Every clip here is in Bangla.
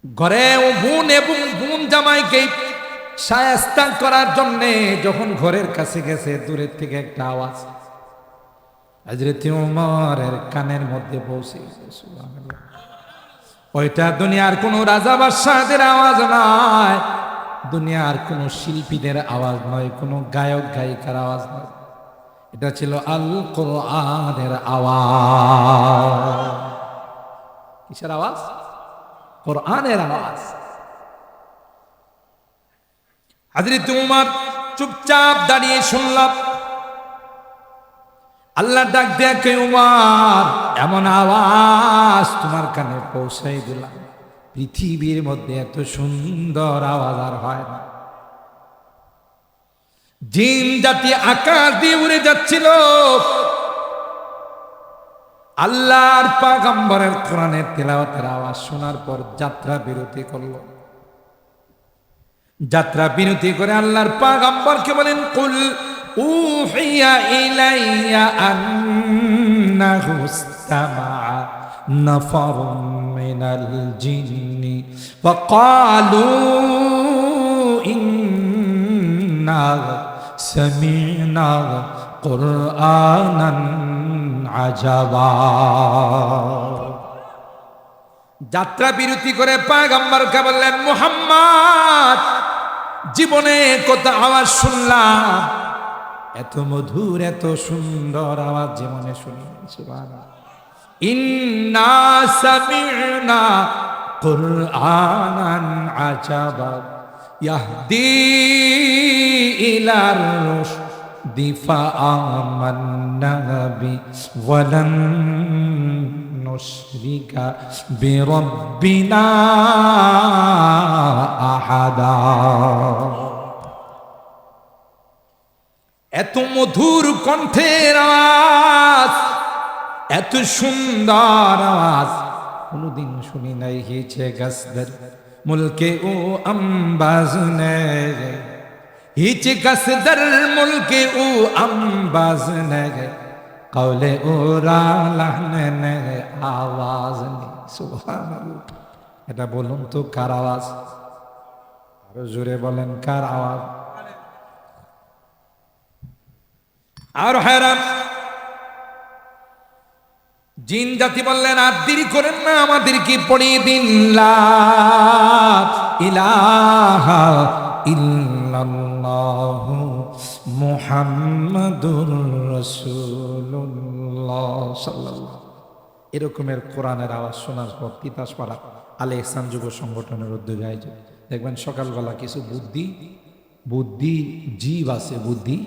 ঘরে ও বোন এবং বোন জামাইকে শায়েস্তা করার জন্য যখন ঘরের কাছে গেছে, দূরের থেকে একটা আওয়াজ হযরত ওমরের কানের মধ্যে পৌঁছে গেছে। সুবহানাল্লাহ। ওইটা দুনিয়ার কোন রাজা বাদশাহদের আওয়াজ নয়, দুনিয়ার কোন শিল্পীদের আওয়াজ নয়, কোন গায়ক গায়িকার আওয়াজ নয়, এটা ছিল আল কোরআনের আওয়াজ। কিসের আওয়াজ? কোরআনের আওয়াজ। হযরত ওমর চুপচাপ দাঁড়িয়ে শুনলাম। আল্লাহ ডাক দেখে, ওমর এমন আওয়াজ তোমার কানে পৌঁছাই দিলাম, পৃথিবীর মধ্যে এত সুন্দর আওয়াজ আর হয় না। জিন জাতি আকাশ দিয়ে উড়ে যাচ্ছিল, আল্লাহর পয়গম্বরের কোরআনের তিলাওয়াতের আওয়াজ শোনার পর যাত্রা বিরতি করল। যাত্রা বিরতি করে আল্লাহর পয়গম্বরকে বলেন, কুল উহিয়া ইলাইয়া আন্নাহু ইসতামাআ নাফারুম মিনাল জিন্নি ফাকালু ইন্না সামি'না কুরআনান আজাবা। যাত্রা বিরতি করে পয়গম্বরকে বললেন, মুহাম্মদ জীবনে কত আওয়াজ শুনলাম, এত মধুর এত সুন্দর আওয়াজ জীবনে শুনলাম। সুবহানাল্লাহ। ইন্না সামি'না কুরআনান আজাবা ইয়াহদি ইলার রুশদি ফাআমান্না বি ওয়ালান নুশরিকা বিরাব্বিনা আহাদা। এত মধুর কণ্ঠের আওয়াজ, এত সুন্দর আওয়াজ কোনদিন শুনি নাই। হিচে গসদর মুলকে ও আম্বাজ নে, হিচে গসদর মুলকে ও আম্বাজ নে, কওলে ও রালাহনে নে আওয়াজ নে। সুবহানাল্লাহ। এটা বলুন তো কার আওয়াজ? আরো জোরে বলেন, কার আওয়াজ? আর hayran জিন জাতি বললেন, আর দেরি করেন না, আমাদেরকে পড়িয়ে দিন লা ইলাহা ইল্লাল্লাহু মুহাম্মাদুর রাসূলুল্লাহ সাল্লাল্লাহু। এরকমের কোরআনের আওয়াজ শোনার পর তিতাসপাড়া আলে ইহসান যুব সংগঠনের উদ্যোগে আয়োজন দেখবেন সকালবেলা কিছু বুদ্ধি জীব আছে, বুদ্ধি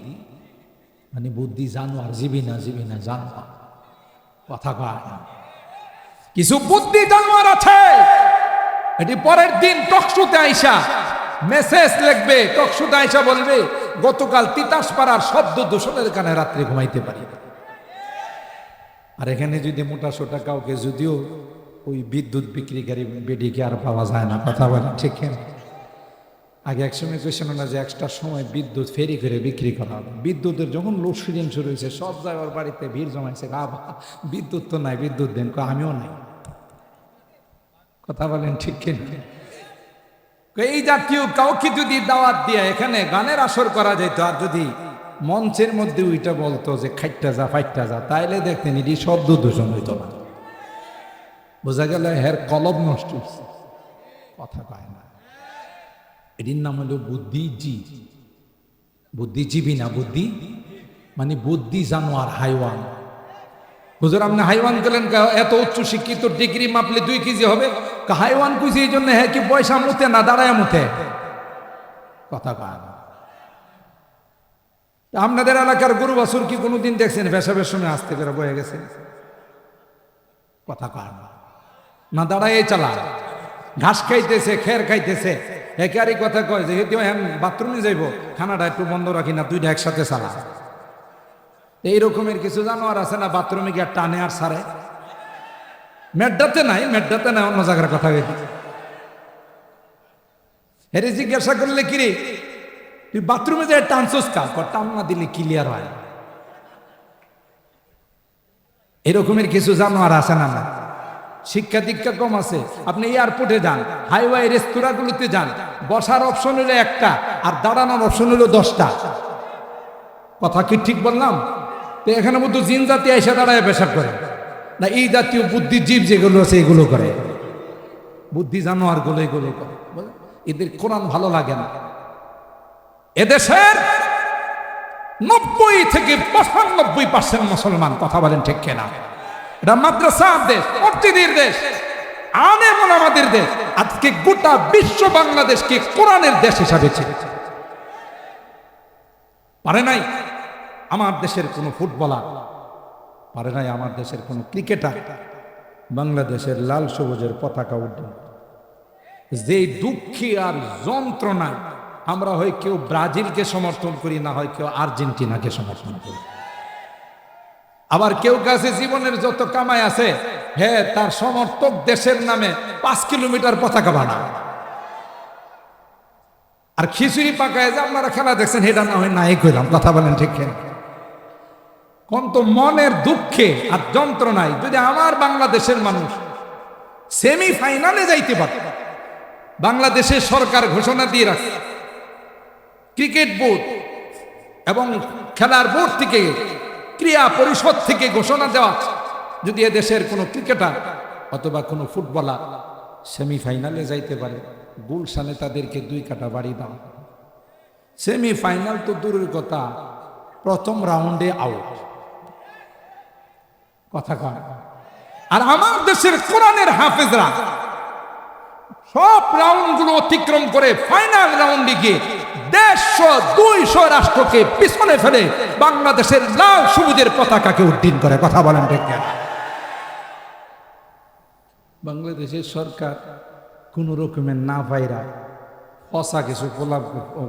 মানে বুদ্ধি জানোয়ার, জীবী না জানোয়ার, কথা কয় না। কিছু বুদ্ধি জানোয়ার আছে, এটি পরের দিন টকশোতে আইসা মেসেজ লিখবে, টকশোতে আইসা বলবে, গতকাল তিতাসপাড়ার শব্দ দূষণের কারণে রাত্রে ঘুমাইতে পারি। আর এখানে যদি মোটা সোটা কাউকে যদিও ওই বিদ্যুৎ বিক্রিকারী বেডিকে আর পাওয়া যায় না, কথা বলেন ঠিক না? আগে একসময় কোয়েশন না যে একটা সময় বিদ্যুৎ ফেরি করে বিক্রি করা হবে। বিদ্যুতের যখন লোডশেডিং শুরু হয়েছে, সব জায়গার বাড়িতে ভিড় জমাইছে, বিদ্যুৎ তো নাই, বিদ্যুৎ দেন, আমিও নাই, কথা বলেন ঠিক কিনা? এই জাতীয় কাউকে যদি দাওয়াত দিয়ে এখানে গানের আসর করা যেত, আর যদি মঞ্চের মধ্যে ওইটা বলতো যে খাইটটা যা ফাইটটা যা, তাইলে দেখতেন এটি শব্দ দূষণ হইত না। বোঝা গেল হের কলব নষ্ট হচ্ছে, কথা কয় না। এটির নাম হলো বুদ্ধিজীবী না, বুদ্ধি মানে বুদ্ধি জানোয়ার, হাইওয়ান। হুজুর আপনি হাইওয়ান করলেন, এত উচ্চ শিক্ষিত, ডিগ্রি মাপলে 2 কেজি হবে, হাইওয়ান কইছে এই জন্য হ্যাঁ কি পয়সা মুতে না দাঁড়ায় মুতে, কথা কয় না। আপনাদের এলাকার গরু বাছুর কি কোনোদিন দেখছেন পেশাবের সময় আসতে করে বয়ে গেছে, কথা কয় না দাঁড়ায় চালা, ঘাস খাইতেছে, খের খাইতেছে, একারই কথা কয় যে বাথরুমে যাইব, খানাটা একটু বন্ধ রাখি না, 2টা একসাথে চালা। এই রকমের কিছু জানোয়ার আছে না, বাথরুমে গিয়ে টানে আর সারে, মেড্ডাতে নাই অন্য জায়গার কথা গেছে। হেরে জিজ্ঞাসা করলে কিরে তুই বাথরুমে যায় টানছস কা, টান না দিলে ক্লিয়ার হয়। এরকমের কিছু জানোয়ার আছে না? শিক্ষা দীক্ষা কম আছে। আপনি এয়ারপোর্টে যান, হাইওয়ে রেস্তোরাঁগুলোতে যান, বসার অপশন হলো একটা আর দাঁড়ানোর অপশন হলো 10টা। কথা কি ঠিক বললাম? তো এখানে মধ্যে জিন জাতি এসে দাঁড়ায় পেশাব করে না, এই জাতীয় বুদ্ধিজীব যেগুলো আছে এগুলো করে, বুদ্ধি জানোয়ার গুলো এগুলো করে। এদের কোরআন ভালো লাগে না। এদেশের 90 থেকে 95% মুসলমান, কথা বলেন ঠিক কিনা? এটা মাদ্রাসার দেশ, মসজিদের দেশ, আলেম ওলামাদের দেশ। আজকে গোটা বিশ্ব বাংলাদেশকে কোরআনের দেশ হিসাবে চিনেছে। পারে নাই আমার দেশের কোন ফুটবলার, পারে নাই আমার দেশের কোন ক্রিকেটার বাংলাদেশের লাল সবুজের পতাকা উড্ডীন। যে দুঃখী আর যন্ত্রণায় আমরা হয় কেউ ব্রাজিলকে সমর্থন করি, না হয় কেউ আর্জেন্টিনাকে সমর্থন করি। আবার কেউ কাছে জীবনের যত কামাই আছে, হ্যাঁ, তার সমর্থক দেশের নামে 5 কিলোমিটার পতাকা বানায়। আর খিচুড়ি পাকায় যে আপনারা খেলা দেখছেন, এটা না হয় নাই কইলাম, কথা বলেন ঠিক কিনা? কোন তো মনের দুঃখে আর যন্ত্রণায় যদি আমার বাংলাদেশের মানুষ সেমিফাইনালে যাইতে পারে, বাংলাদেশের সরকার ঘোষণা দিয়ে রাখে, ক্রিকেট বোর্ড এবং খেলার বোর্ড থেকে, ক্রীড়া পরিষদ থেকে ঘোষণা দেওয়া, যদি এদেশের কোনো ক্রিকেটার অথবা কোনো ফুটবলার সেমিফাইনালে যাইতে পারে, গুলশানে তাদেরকে 2 কাঠা বাড়ি দেওয়া। সেমিফাইনাল তো দূরের কথা, প্রথম রাউন্ডে আউট, কথা কয়। আর আমার দেশের কোরআনের হাফেজরা সব রাউন্ডগুলো অতিক্রম করে ফাইনাল রাউন্ডে গিয়ে 150-200 রাষ্ট্রকে পিছনে ফেলে বাংলাদেশের লাল সবুজের পতাকাকে উড্ডীন করে, কথা বলেন ঠিক কিনা? বাংলাদেশের সরকার কোন রকমের না পাইরা পচা কিছু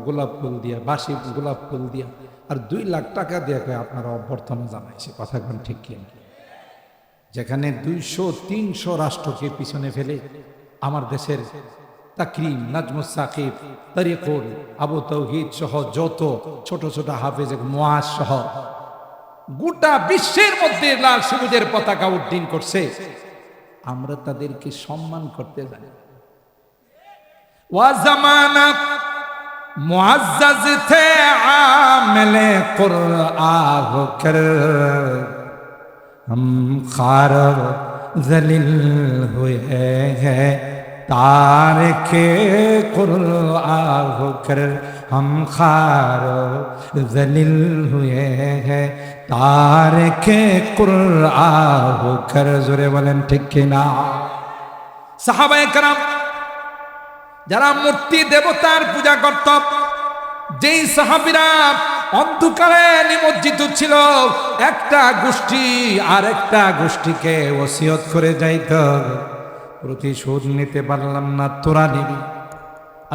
গোলাপ ফুল দিয়া, বাসি গোলাপ ফুল দিয়া আর 2 লাখ টাকা দিয়ে আপনারা অভ্যর্থনা জানাইছে, কথা বলেন ঠিক কিনা? যেখানে 200-300 রাষ্ট্রকে পিছনে ফেলে আমার দেশের তাকরিম, নাজমুস সাকিব, তরিকুল, আবু তৌহিদ সহ যত ছোট ছোট হাফেজ মুআজ সহ গোটা বিশ্বের মধ্যে লাল সবুজের পতাকা উড্ডীন করছে, আমরা তাদেরকে সম্মান করতে জানি। ওয়া জামানা মুআজ্জাজ থে আমেলে কুরআন কর, हम खार जलील हुए हैं तारके कुरआन होकर, हम खार जलील हुए हैं तारके कुरआन होकर। जोरे बोलें ठीक किना? साहाबाए करम যারা মূর্তি দেবতার পূজা করত, যেই সাহাবীরা অন্ধকারে নিমজ্জিত ছিল, একটা গোষ্ঠী আর একটা গোষ্ঠীকে ওসিয়ত করে যাইত, প্রতিশোধ নিতে পারলাম না, তোরা নিবি।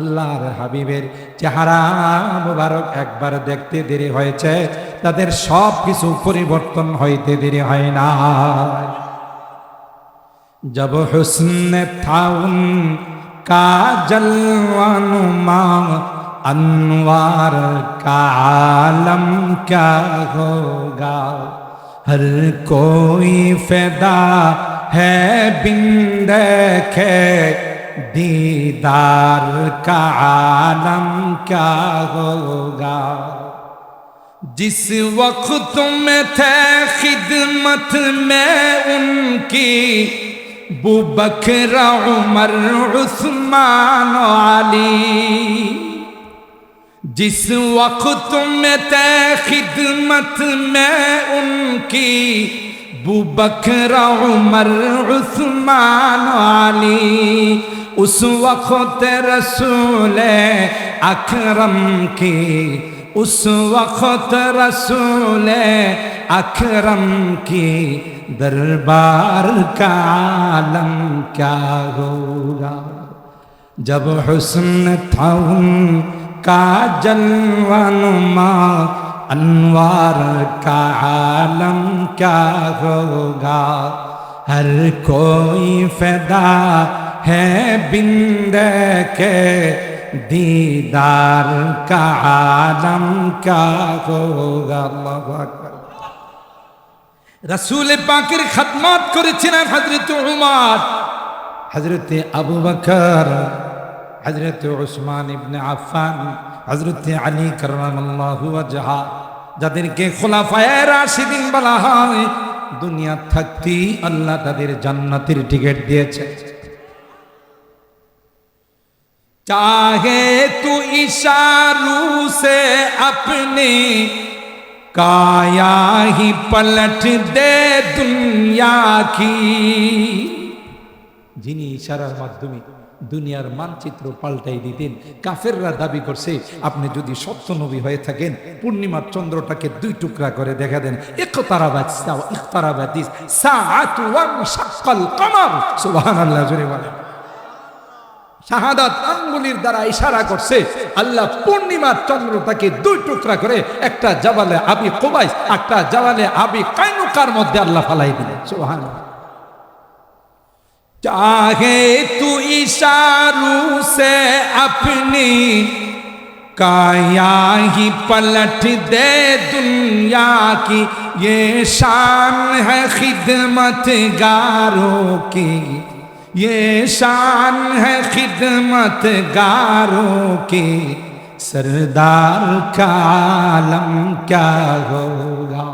আল্লাহর হাবিবের চেহারা মুবারক একবার দেখতে দেরি হয়েছে, তাদের সব কিছু পরিবর্তন হইতে দেরি হয় না। जब हुस्न था उनका जलवानुमा, अनवार का आलम क्या होगा, हर कोई फिदा है बिन देखे दीदार का आलम क्या होगा। जिस वक्त में थे खिदमत में उनकी बू बकर उमर उस्मान अली, जिस वक्त में थे खिदमत में उनकी बू बकर उमर उस्मान अली, उस वक्त रसूल अकरम की, उस वक्त रसूल अकरम की दरबार का आलम क्या होगा। जब हुस्न था उनका जलवानुमा, अनवार का आलम क्या होगा, हर कोई फिदा है बिन देखे दीदार का आलम क्या होगा। अल्लाहु अकबर। রাসূল পাকের খিদমত করেছিলেন হযরত উমর, হযরত আবু বকর, হযরত উসমান ইবনে আফফান, হযরত আলী কাররামাল্লাহু ওয়াজহা, যাদেরকে খোলাফায়ে রাশিদিন বলা হয়। দুনিয়া থাকতেই আল্লাহ তাদের জান্নাতের টিকিট দিয়েছে। चाहे तू इशारों से अपने काया ही पलट दे दुनिया की, যিনি ইশারার মাধ্যমে দুনিয়ার মানচিত্র পাল্টাই দিতেন। কাফেররা দাবি করছে আপনি যদি সত্য নবী হয়ে থাকেন পূর্ণিমার চন্দ্রটাকে দুই টুকরা করে দেখা দেন। ইকতারাবাত সাআতু ওয়ানশাক্কাল কমর। সুবহানাল্লাহ, জোরে বলেন। শাহাদাত আঙ্গুলির দ্বারা ইশারা করছে আল্লাহ পূর্ণিমার চন্দ্রটাকে দুই টুকরা করে একটা জাবালে আবি কুবাইস, একটা জাবালে আবি কাইনুকার মধ্যে আল্লাহ ফালাই দিলেন। সুবহানাল্লাহ। चाहे तू इशारों से अपनी काया ही पलट दे दुनिया की, ये शान है खिदमतगारों की, ये शान है खिदमतगारों की, सरदार का आलम क्या होगा।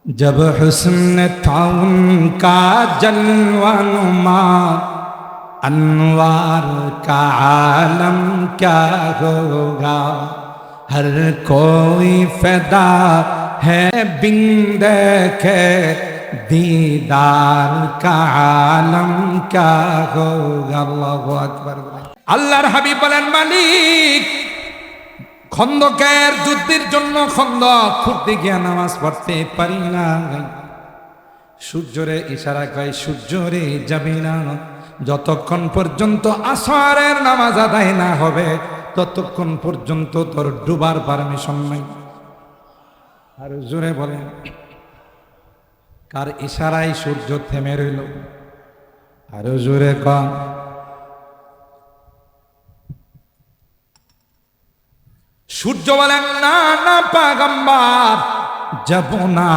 जब हुस्न था उनका जलवानुमा, अनवार का आलम क्या होगा। हर कोई फिदा है बिन देखे दीदार का आलम क्या होगा। अल्लाहु अकबर। আল্লাহর হাবিব বলেন, মালিক খন্দকের যুদ্ধের জন্য খন্দক খুঁড়তে গিয়ে নামাজ পড়তে পারি না। সূর্যরে ইশারা কয়, সূর্যরে যাবি না, যতক্ষণ পর্যন্ত আসরের নামাজ আদায় না হবে ততক্ষণ পর্যন্ত তোর ডুবার পারমিশন নাই। আর জোরে বলেন, কার ইশারায় সূর্য থেমে রইল? আর জোরে কন। সূর্য বলেন, না না পয়গম্বর, যাব না,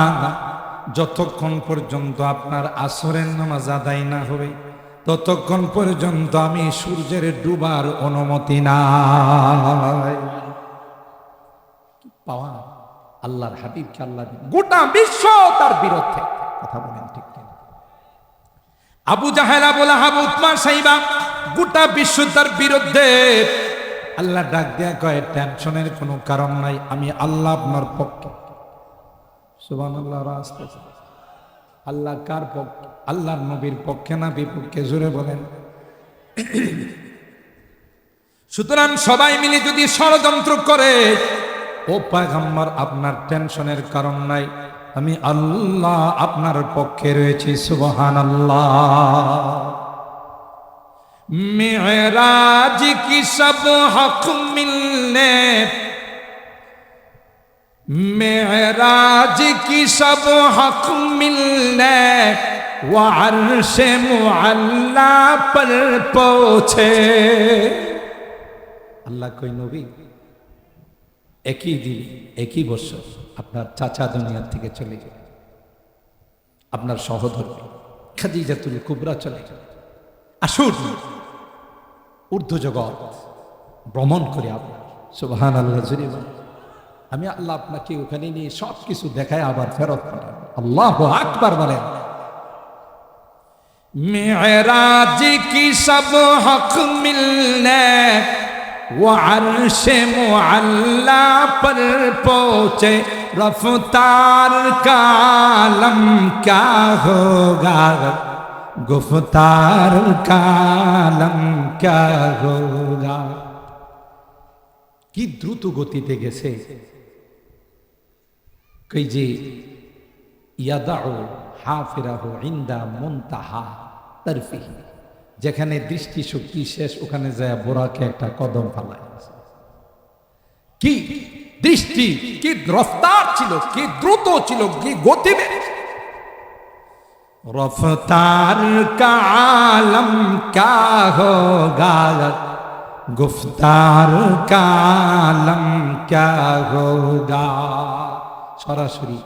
যতক্ষণ পর্যন্ত আপনার আসরের নামাজ আদায় না হবে ততক্ষণ পর্যন্ত আমি সূর্যের ডুবার অনুমতি নাই। পাওয়া আল্লাহর হাবিবকে আল্লাহ, গোটা বিশ্ব তার বিরুদ্ধে কথা বলেন, ঠিক ঠিক। আবু জাহেল, আবু লাহাব, উতবা, সাইবা, গোটা বিশ্ব তার বিরুদ্ধে। আল্লাহ ডাক দেয়া কয়, টেনশনের কোনো কারণ নাই, আমি আল্লাহ আপনার পক্ষে। সুবহানাল্লাহ। আল্লাহ কার পক্ষে? আল্লাহর নবীর পক্ষে না বিপক্ষে? জোরে বলেন। সুতরাং সবাই মিলে যদি ষড়যন্ত্র করে, ও পয়গম্বর আপনার টেনশনের কারণ নাই, আমি আল্লাহ আপনার পক্ষে রয়েছি। সুবহানাল্লাহ। मेराज की सब हक मिलने, मेराज की सब हक मिलने, वो अर्श मुअल्ला पर पहुंचे। আল্লাহ কই, নবী একই দিন একই বছর আপনার চাচা দুনিয়া থেকে চলে যায়, আপনার সহধর্মী খাদিজাতুল কুবরা চলে যায়। আসুন ঊর্ধ্ব জগৎ ভ্রমণ করে আপনার। সুবহানাল্লাহ। আমি আল্লাহ আপনাকে ওখানে নিয়ে সব কিছু দেখায় আবার ফেরত পাঠান। আল্লাহু আকবার বলেন। মেরাজ কি সব হক মিলনে, वो अर्श मुअल्ला पर पहुंचे, रफ्तार का आलम क्या होगा, गुफ्तार का आलम क्या होगा। কি দ্রুত গতিতে গেছে। কই যে ইয়াদাউ হাফিরাহু ইনদা মুনতাহা তারফিহি, যেখানে দৃষ্টি শক্তি শেষ ওখানে যায় বোরাকে একটা কদম ফালায়। কি দৃষ্টি, কি রফতার ছিল, কি দ্রুত ছিল, কি গতি। রফতার কা আলম ক্যা হোগা, গুফতার কা আলম ক্যা হোগা। সরাসরি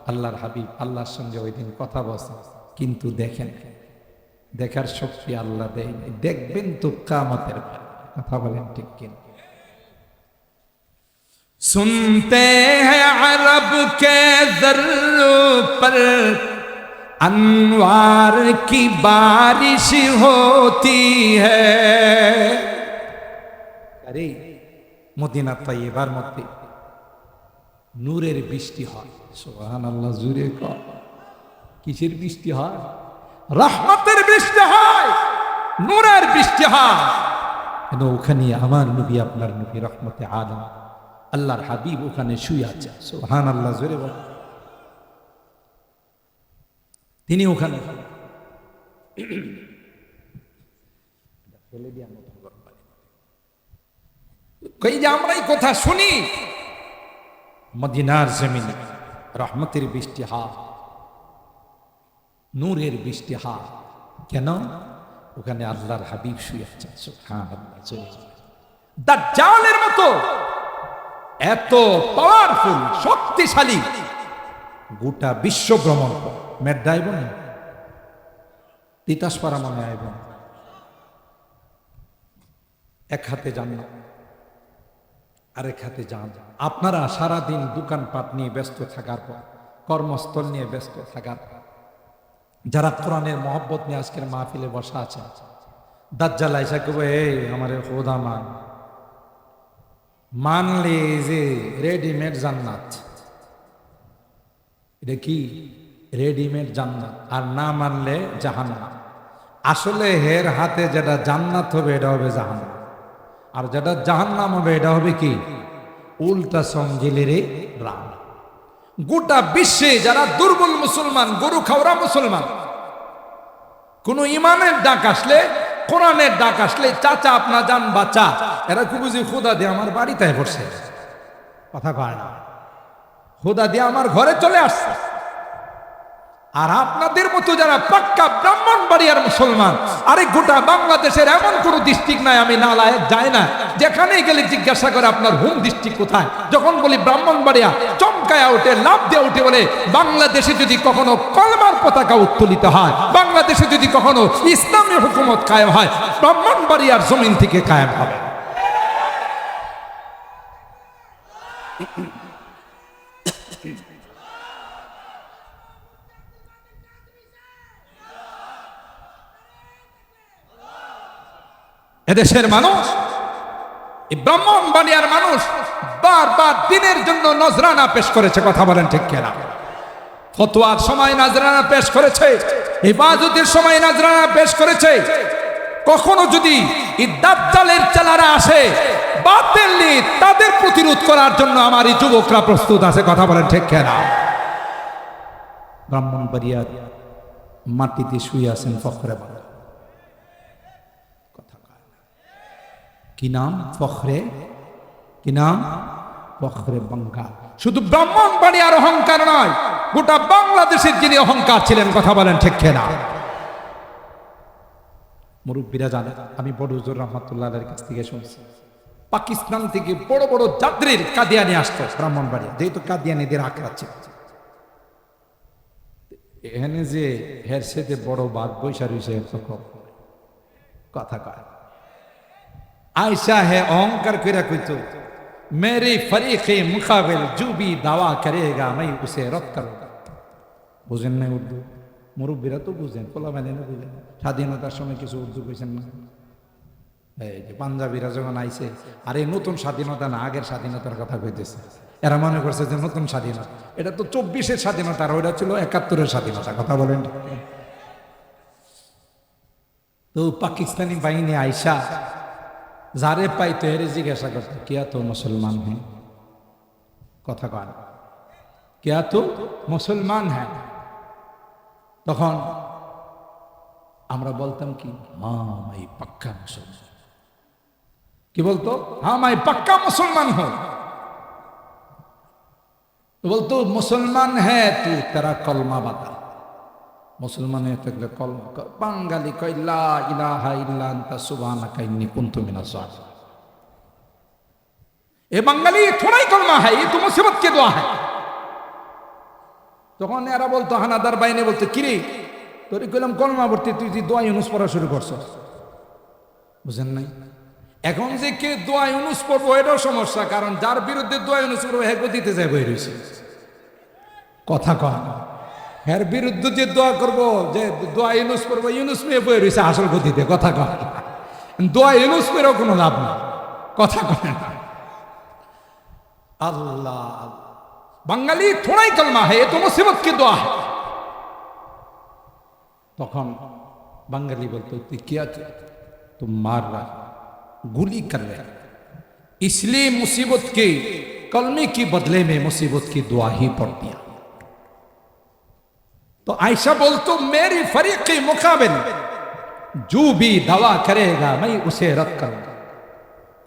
আল্লাহর হাবিব আল্লাহর সঙ্গে ওই দিন কথা বলছেন, কিন্তু দেখেন দেখার শক্তি আল্লাহ দেয়, দেখবেন তো কিয়ামতের পরে। কথা বলেন ঠিক কিনা? सुनते हैं अरब के दर्रों पर अनवार की बारिश होती है। अरे মদিনা তাইয়্যিবার মধ্যে নূরের বৃষ্টি হয়। সুবহানাল্লাহ, জুরে কর। কিসের বৃষ্টি হয়? রহমতের বৃষ্টি হয়, নূরের বৃষ্টি হয়। কেন? ওখানে আমার নবী, আপনার নবী রহমতে আলম আল্লাহর হাবিব ওখানে শুয়ে আছে। সুবহানাল্লাহ, জোরে বল। তিনি ওখানে কই যে আমরা এই কথা শুনি, মদিনার জমিনে রহমতের বৃষ্টি হয়, নূরের বৃষ্টি হয়। কেন? ওখানে আল্লাহর হাবিব শুয়ে আছেন। সুবহানাল্লাহ, দাজ্জালের মতো এত পাওয়ারফুল, শক্তিশালী, গোটা বিশ্ব ভ্রমণ মেড্ডাইব না, তিতাসপাড়া মনে আইব, এক হাতে জান্নাত আরেক হাতে জাহান্নাম। আপনারা সারাদিন দোকানপাট নিয়ে ব্যস্ত থাকার পর, কর্মস্থল নিয়ে ব্যস্ত থাকার পর, যারা কোরআনের মহব্বত নিয়ে আজকের মাহফিলে বসা আছে, দাজ্জাল আইসা কবে, এই আমারে খোদা মান, মানলে যে রেডিমেড জান্নাত, এটা কি রেডিমেড জান্নাত, আর না মানলে জাহান্নাম। আসলে হের হাতে যেটা জান্নাত হবে এটা হবে জাহান্নাম, আর যেটা জাহান্নাম হবে এটা হবে কি? উল্টা সঙ্গিলের রাম। গোটা বিশ্বে যারা দুর্বল মুসলমান, গরু খাওয়া মুসলমান, কোন ইমানের ডাক আসলে, কোরআনের ডাক আসলে, চাচা আপনা যান বাচ্চা, এরা খুব বুঝি খোদা দিয়ে আমার বাড়িতে পড়ছে, কথা কয় না, খোদা দিয়ে আমার ঘরে চলে আসছে। আর আপনাদের মতো যারা পাক্কা ব্রাহ্মণবাড়িয়ার মুসলমান, আরে গোটা বাংলাদেশের এমন কোন ডিস্ট্রিক্ট নাই আমি নালায়েক যাই না, যেখানে গেলে জিজ্ঞাসা করে আপনার হোম ডিস্ট্রিক্ট কোথায়, যখন বলি ব্রাহ্মণবাড়িয়া চমকায়া উঠে, লাভ দিয়ে উঠে বলে, বাংলাদেশে যদি কখনো কলমার পতাকা উত্তোলিত হয়, বাংলাদেশে যদি কখনো ইসলামী হুকুমত কায়েম হয়, ব্রাহ্মণবাড়িয়ার জমিন থেকে কায়েম হবে। এদেশের মানুষ, এই ব্রাহ্মণবাড়িয়ার মানুষ বারবার দিনের জন্য নজরানা পেশ করেছে। কথা বলেন ঠিক কিনা? ফতোয়ার সময় নজরানা পেশ করেছে, ইবাদতের সময় নজরানা পেশ করেছে। কখনো যদি এই দাজ্জালের চালারা আসে, বাতিল নিয়ে তাদের প্রতিরোধ করার জন্য আমার এই যুবকরা প্রস্তুত আছে। কথা বলেন ঠিক কিনা? ব্রাহ্মণবাড়িয়ার মাটিতে শুয়ে আছেন ফখরে বাংলা। কি নাম? ফখরে, কি নাম? ফখরে বাঙ্গাল। শুধু ব্রাহ্মণবাড়িয়ার অহংকার নয়, গোটা বাংলাদেশের যিনি অহংকার ছিলেন। কথা বলেন ঠিক কিনা? মুরব্বীরা জানেন, আমি বড় হুজুর রহমাতুল্লাহর কাছ থেকে শুনছি, পাকিস্তান থেকে বড় বড় যাত্রীর কাদিয়ানি আসতো ব্রাহ্মণবাড়িয়া, যেহেতু কাদিয়ানিদের আঁকড়া ছিল। এখানে যে হের সেতে বড় বাঘ বৈশা রয়েছে, কথা কয় आयशा है अहंकार करा कोई तो मेरे फरीके मुकाबिल जो भी दावा करेगा मैं उसे रद्द करूंगा। বুঝেন না উর্দু? মুরব্বীরা তো বুঝেন, পোলা মানে না বুঝেন। স্বাধীনতার সময় কিছু উর্দু কইছেন না? এই যে পাঞ্জাবিরা যখন আইছে, আর এই নতুন স্বাধীনতা না, আগের স্বাধীনতার কথা কইতেছে। এরা মনে করছে যে নতুন স্বাধীনতা, এটা তো 24-এর স্বাধীনতা, আর ওইটা ছিল 71-এর স্বাধীনতা। কথা বলেন। তো পাকিস্তানি বাহিনী আইসা যারে পাইতো হেরে জিজ্ঞাসা করতো, কিয়া তো মুসলমান হ্যাঁ? কথা কয়, কিয়া তো মুসলমান হ্যাঁ? তখন আমরা বলতাম কি, হ্যাঁ মাই পাক্কা মুসলমান। কি বলতো? হ্যাঁ মাই পাক্কা মুসলমান হো। তো বলতো মুসলমান হ্যাঁ তু, তেরা কলমা বাতা। মুসলমান হয়ে থাকলে কলমা। বাঙালি কয় লা ইলাহা ইল্লা আনতা সুবহানাকা ইন্নী কুনতু মিনাজ জালিমিন। এ বাঙালি थोड़ा ही कलमा है, ये तो मुसीबत की दुआ है। তখন এরা বলতো, হানাদার বাহিনী বলতো, কিরে তোর কইলাম কলমা ভর্তি, তুই দোয়া ইউনুস পড়া শুরু করছো, বুঝেন নাই? এখন যে কে দোয়া ইউনুস পড়বো এটাও সমস্যা, কারণ যার বিরুদ্ধে দোয়া ইউনুস পড়বো হ্যাঁ দিতে যায় বই রয়েছে। কথা কন, এর বিরুদ্ধে যে দোয়া করবো, যে দোয়া ইউনুস পড়বো, ইউনুস মেয়ে বই রয়েছে আসল গতিতে। কথা কন, দোয়া ইউনুস করেও কোনো লাভ না। কথা কন, আল্লাহ বাঙালি থোড়াই কলমা है, ये तो मुसीबत की दुआ है। তখন বাঙালি বলতো, তুই क्या तुम मार रहा, गुली कर रहे, इसलिए मुसीबत के कलमे की बदले में मुसीबत की दुआ ही पढ़ दिया। तो आयशा बोलतो, मेरी फरीक के मुकाबिल जो भी दावा करेगा मैं उसे रद्द करूंगा।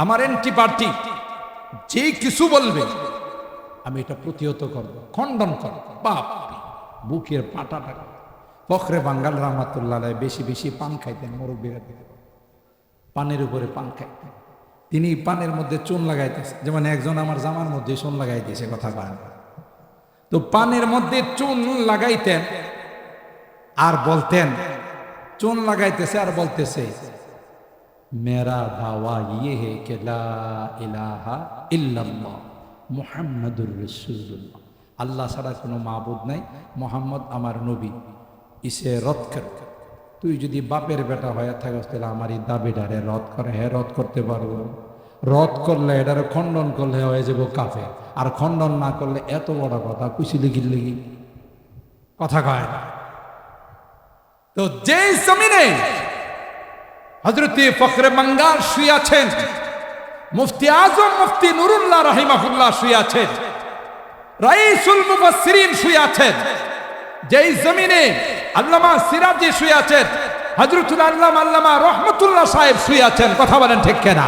আমার এন্টি পার্টি যে কিছু বলবে আমি এটা প্রতিহত করব, খণ্ডন করব। বাপ বুকের পাটাটা। ফখরে বাঙ্গাল রহমাতুল্লাহ আলাইহি বেশি বেশি পান খাইতেন, মুরব্বীরা পানের উপরে পান খাইতেন। তিনি পানের মধ্যে চুন লাগাইতেছে, যেমন একজন আমার জামার মধ্যে চুন লাগাই দিয়েছে। কথা বলেন, তো পানের মধ্যে চুন লাগাইতেন আর বলতেন, চুন লাগাইতেছে আর বলতেছে, मेरा दावा ये है कि ला इलाहा इल्लल्लाह मुहम्मदुर रसूलुल्लाह, अल्लाह ছাড়া কোনো মাবুদ নাই, মোহাম্মদ আমার নবী, ইসে রদ কর। তুই যদি বাপের বেটা হয়ে থাকিস তাহলে আমার এই দাবিটারে রদ করে। হ্যাঁ, রদ করতে পারবো। রদ করলে এটার খণ্ডন করলে হয়ে যাব কাফের, আর খণ্ডন না করলে এত বড় কথা কুচিলি গিল্লি। কথা কয় না। তো যে জমিনে হযরত ফখরে বাঙ্গাল শুয়ে আছেন, মুফতি আজম মুফতি নুরুল্লাহ রাহিমাহুল্লাহ শুয়ে আছেন, রাইসুল মুফাসসিরিন শুয়ে আছেন, যেই জমিনে আল্লামা সিরাজি শুয়ে আছেন, হযরতুল আল্লামা রহমতুল্লাহ সাহেব শুয়ে আছেন। কথা বলেন ঠিক কিনা?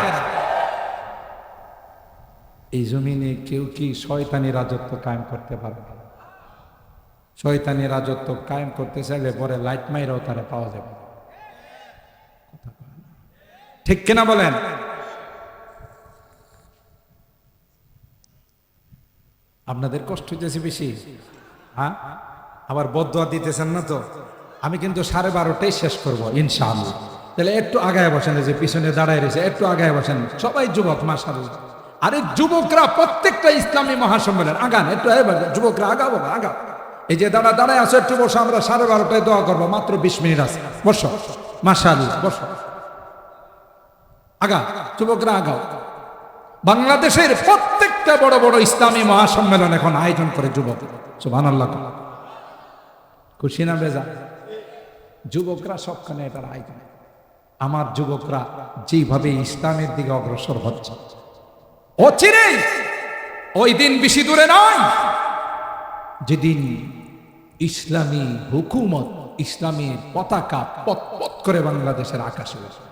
এই জমিনে কেউ কি শয়তানি রাজত্ব কায়েম করতে পারবে? শয়তানি রাজত্ব কায়েম করতে চাইলে পরে লাইট মাইরাও তারা পাওয়া যাবে। ঠিক কিনা বলেন? আপনাদের কষ্ট হইতেছে বেশি, হ্যাঁ? আবার বদদোয়া দিতেছেন না তো? আমি কিন্তু 12:30টাই শেষ করব ইনশাআল্লাহ। তাহলে একটু আগায় বসেন, যে পিছনে দাঁড়ায় রয়েছে একটু আগায় বসেন। সবাই যুবক, মাশাআল্লাহ। আরে যুবকরা প্রত্যেকটা ইসলামী মহাসম্মেলন আগান, একটু যুবকরা আগাবো, আগাও। এই যে দাঁড়ায় আসো, একটু বসো, আমরা 12:30টায় দোয়া করবো, মাত্র 20 মিনিট আছে। বসো, মাশাআল্লাহ, বসো, আগা যুবকরা আগাও। বাংলাদেশের প্রত্যেকটা বড় বড় ইসলামী মহাসম্মেলন এখন আয়োজন করে যুবক। সুবহানাল্লাহ। খুশি না বেজা? যুবকরা সবখানে এটার আয়োজন। আমার যুবকরা যেভাবে ইসলামের দিকে অগ্রসর হচ্ছে, অচিরেই, ওই দিন বেশি দূরে নয় যেদিন ইসলামী হুকুমত, ইসলামী পতাকা পথ পথ করে বাংলাদেশের আকাশে উঠবে।